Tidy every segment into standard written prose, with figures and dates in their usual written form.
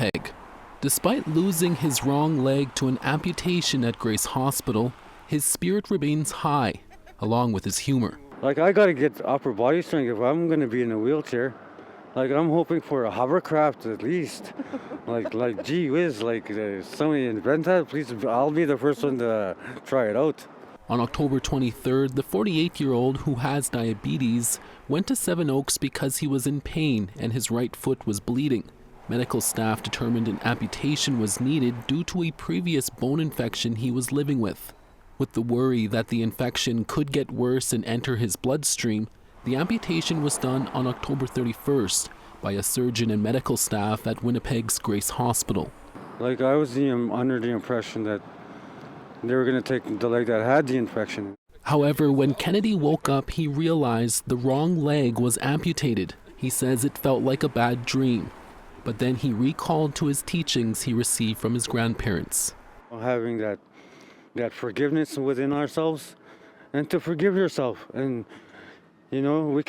Winnipeg. Despite losing his wrong leg to an amputation at Grace Hospital, his spirit remains high, along with his humor. I gotta get upper body strength if I'm gonna be in a wheelchair. I'm hoping for a hovercraft at least. Gee whiz, somebody invent that, please, I'll be the first one to try it out. On October 23rd, the 48-year-old who has diabetes went to Seven Oaks because he was in pain and his right foot was bleeding. Medical staff determined an amputation was needed due to a previous bone infection he was living with. With the worry that the infection could get worse and enter his bloodstream, the amputation was done on October 31st by a surgeon and medical staff at Winnipeg's Grace Hospital. I was under the impression that they were going to take the leg that had the infection. However, when Kennedy woke up, he realized the wrong leg was amputated. He says it felt like a bad dream. But then he recalled to his teachings he received from his grandparents. Having that forgiveness within ourselves, and to forgive yourself. And we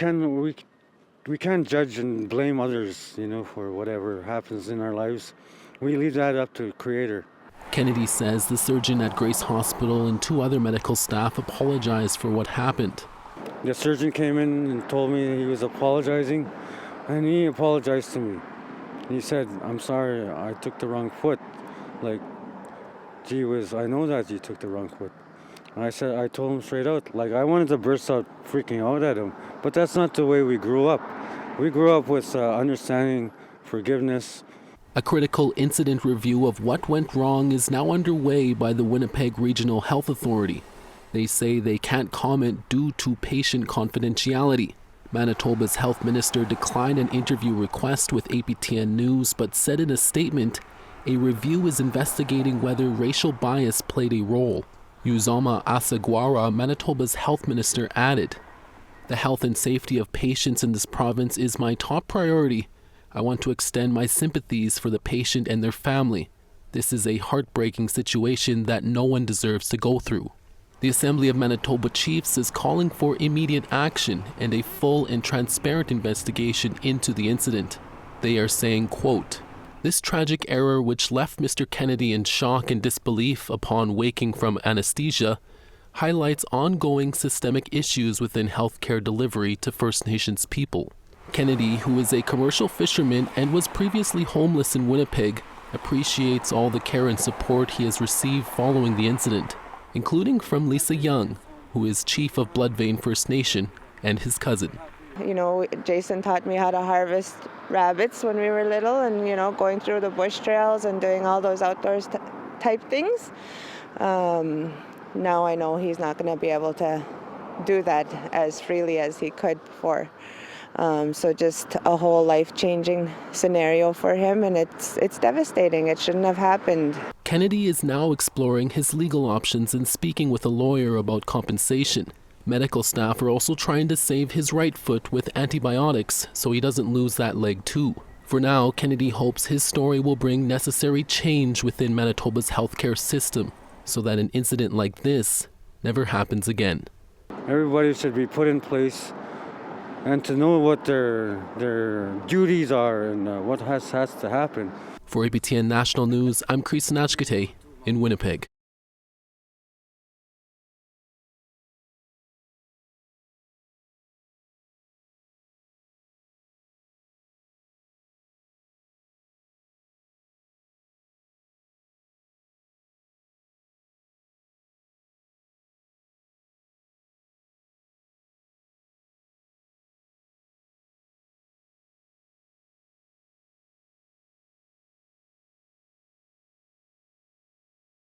can't judge and blame others, for whatever happens in our lives. We leave that up to the Creator. Kennedy says the surgeon at Grace Hospital and 2 other medical staff apologized for what happened. The surgeon came in and told me he was apologizing, and he apologized to me. He said, "I'm sorry, I took the wrong foot." Gee whiz, I know that you took the wrong foot. I told him straight out, I wanted to burst out freaking out at him, but that's not the way we grew up. We grew up with understanding, forgiveness. A critical incident review of what went wrong is now underway by the Winnipeg Regional Health Authority. They say they can't comment due to patient confidentiality. Manitoba's health minister declined an interview request with APTN News, but said in a statement, a review is investigating whether racial bias played a role. Uzoma Asagwara, Manitoba's health minister, added, "The health and safety of patients in this province is my top priority. I want to extend my sympathies for the patient and their family. This is a heartbreaking situation that no one deserves to go through." The Assembly of Manitoba Chiefs is calling for immediate action and a full and transparent investigation into the incident. They are saying, quote, "This tragic error, which left Mr. Kennedy in shock and disbelief upon waking from anesthesia, highlights ongoing systemic issues within healthcare delivery to First Nations people." Kennedy, who is a commercial fisherman and was previously homeless in Winnipeg, appreciates all the care and support he has received following the incident, including from Lisa Young, who is chief of Bloodvein First Nation, and his cousin. Jason taught me how to harvest rabbits when we were little, and, going through the bush trails and doing all those outdoors type things. Now I know he's not going to be able to do that as freely as he could before. So just a whole life-changing scenario for him, and it's devastating. It shouldn't have happened. Kennedy is now exploring his legal options and speaking with a lawyer about compensation. Medical staff are also trying to save his right foot with antibiotics so he doesn't lose that leg too. For now, Kennedy hopes his story will bring necessary change within Manitoba's healthcare system so that an incident like this never happens again. Everybody should be put in place and to know what their duties are and what has to happen. For APTN National News, I'm Chris in Winnipeg.